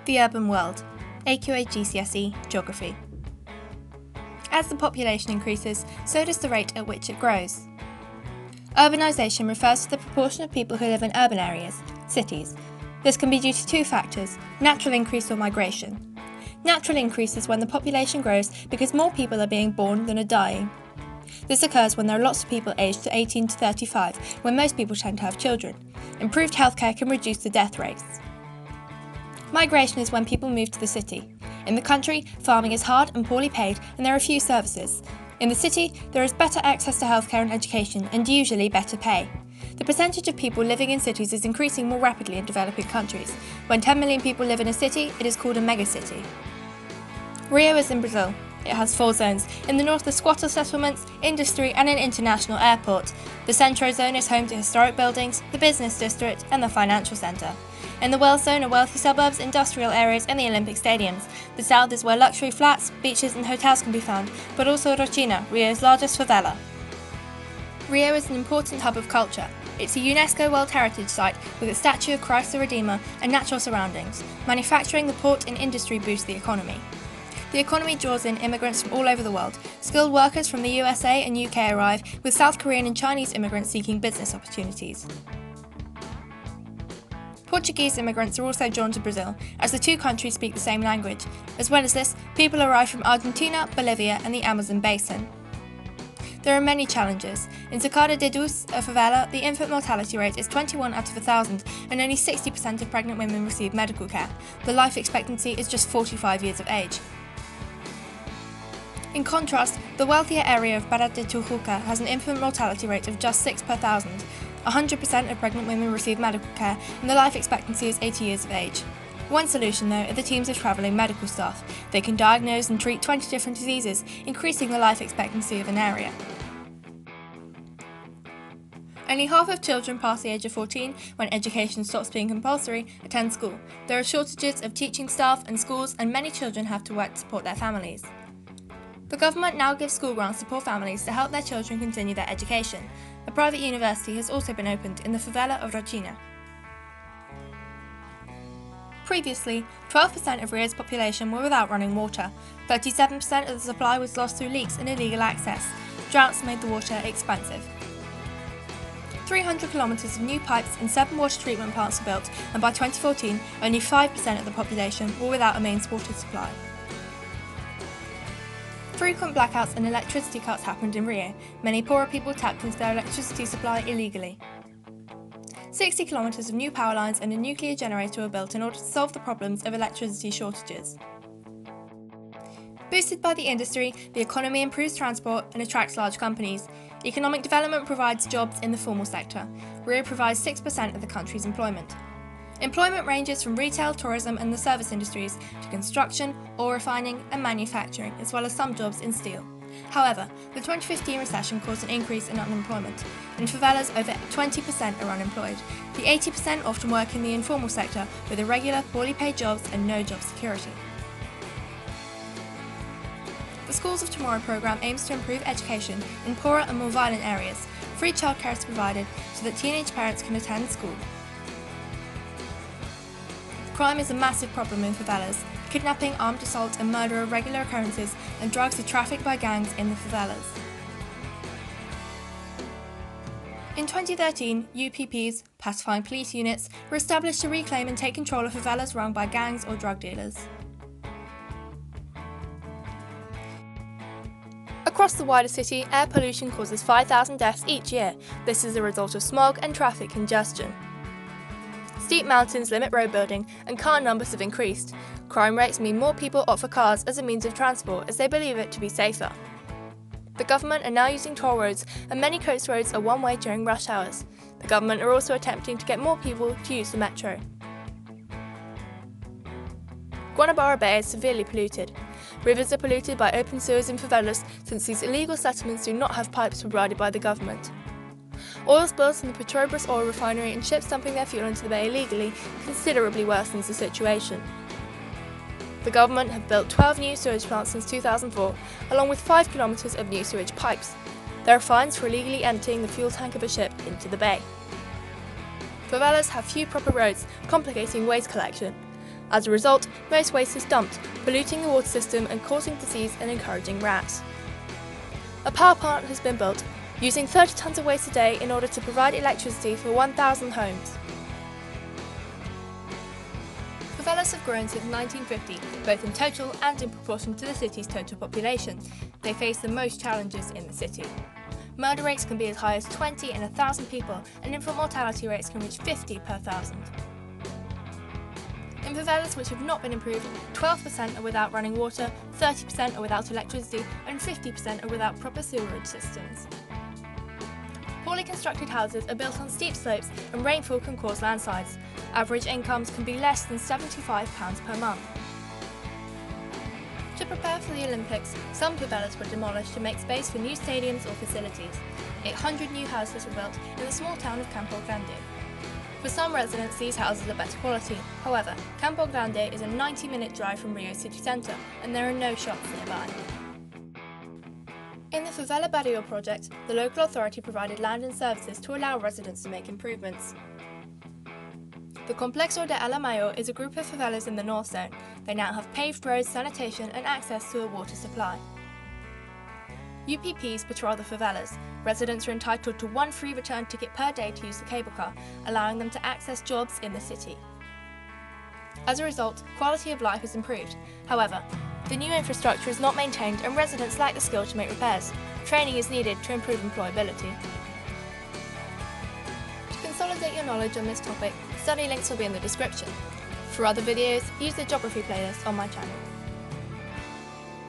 The urban world, AQA GCSE Geography. As the population increases, so does the rate at which it grows. Urbanisation refers to the proportion of people who live in urban areas, cities. This can be due to two factors, natural increase or migration. Natural increase is when the population grows because more people are being born than are dying. This occurs when there are lots of people aged to 18 to 35, when most people tend to have children. Improved healthcare can reduce the death rates. Migration is when people move to the city. In the country, farming is hard and poorly paid and there are few services. In the city, there is better access to healthcare and education and usually better pay. The percentage of people living in cities is increasing more rapidly in developing countries. When 10 million people live in a city, it is called a megacity. Rio is in Brazil. It has 4 zones. In the north are squatter settlements, industry and an international airport. The Centro Zone is home to historic buildings, the business district and the financial centre. In the West Zone are wealthy suburbs, industrial areas and the Olympic stadiums. The south is where luxury flats, beaches and hotels can be found, but also Rotina, Rio's largest favela. Rio is an important hub of culture. It's a UNESCO World Heritage Site with its statue of Christ the Redeemer and natural surroundings. Manufacturing, the port and industry boost the economy. The economy draws in immigrants from all over the world. Skilled workers from the USA and UK arrive, with South Korean and Chinese immigrants seeking business opportunities. Portuguese immigrants are also drawn to Brazil, as the two countries speak the same language. As well as this, people arrive from Argentina, Bolivia and the Amazon basin. There are many challenges. In Sacada de Deus, a favela, the infant mortality rate is 21 out of 1,000 and only 60% of pregnant women receive medical care. The life expectancy is just 45 years of age. In contrast, the wealthier area of Barra de Tijuca has an infant mortality rate of just 6 per 1,000. 100% of pregnant women receive medical care and the life expectancy is 80 years of age. One solution though are the teams of travelling medical staff. They can diagnose and treat 20 different diseases, increasing the life expectancy of an area. Only half of children past the age of 14, when education stops being compulsory, attend school. There are shortages of teaching staff and schools and many children have to work to support their families. The government now gives school grants to poor families to help their children continue their education. A private university has also been opened in the favela of Rotina. Previously, 12% of Rio's population were without running water. 37% of the supply was lost through leaks and illegal access. Droughts made the water expensive. 300 kilometres of new pipes and 7 water treatment plants were built, and by 2014, only 5% of the population were without a mains water supply. Frequent blackouts and electricity cuts happened in Rio. Many poorer people tapped into their electricity supply illegally. 60 kilometres of new power lines and a nuclear generator were built in order to solve the problems of electricity shortages. Boosted by the industry, the economy improves transport and attracts large companies. Economic development provides jobs in the formal sector. Rio provides 6% of the country's employment. Employment ranges from retail, tourism and the service industries to construction, ore refining and manufacturing, as well as some jobs in steel. However, the 2015 recession caused an increase in unemployment. In favelas, over 20% are unemployed. The 80% often work in the informal sector with irregular, poorly paid jobs and no job security. The Schools of Tomorrow programme aims to improve education in poorer and more violent areas. Free childcare is provided so that teenage parents can attend school. Crime is a massive problem in favelas. Kidnapping, armed assault and murder are regular occurrences and drugs are trafficked by gangs in the favelas. In 2013, UPPs, pacifying police units, were established to reclaim and take control of favelas run by gangs or drug dealers. Across the wider city, air pollution causes 5,000 deaths each year. This is a result of smog and traffic congestion. Steep mountains limit road building and car numbers have increased. Crime rates mean more people opt for cars as a means of transport as they believe it to be safer. The government are now using toll roads and many coast roads are one-way during rush hours. The government are also attempting to get more people to use the metro. Guanabara Bay is severely polluted. Rivers are polluted by open sewers in favelas since these illegal settlements do not have pipes provided by the government. Oil spills from the Petrobras oil refinery and ships dumping their fuel into the bay illegally considerably worsens the situation. The government have built 12 new sewage plants since 2004, along with 5 kilometres of new sewage pipes. There are fines for illegally emptying the fuel tank of a ship into the bay. Favelas have few proper roads, complicating waste collection. As a result, most waste is dumped, polluting the water system and causing disease and encouraging rats. A power plant has been built, using 30 tonnes of waste a day in order to provide electricity for 1,000 homes. Favelas have grown since 1950, both in total and in proportion to the city's total population. They face the most challenges in the city. Murder rates can be as high as 20 in 1,000 people, and infant mortality rates can reach 50 per 1,000. In favelas which have not been improved, 12% are without running water, 30% are without electricity, and 50% are without proper sewerage systems. Poorly constructed houses are built on steep slopes and rainfall can cause landslides. Average incomes can be less than £75 per month. To prepare for the Olympics, some favelas were demolished to make space for new stadiums or facilities. 800 new houses were built in the small town of Campo Grande. For some residents, these houses are better quality. However, Campo Grande is a 90-minute drive from Rio city centre and there are no shops nearby. In the Favela Barrio project, the local authority provided land and services to allow residents to make improvements. The Complexo de Alamayo is a group of favelas in the North Zone. They now have paved roads, sanitation and access to a water supply. UPPs patrol the favelas. Residents are entitled to one free return ticket per day to use the cable car, allowing them to access jobs in the city. As a result, quality of life has improved. However, the new infrastructure is not maintained and residents lack the skill to make repairs. Training is needed to improve employability. To consolidate your knowledge on this topic, study links will be in the description. For other videos, use the geography playlist on my channel.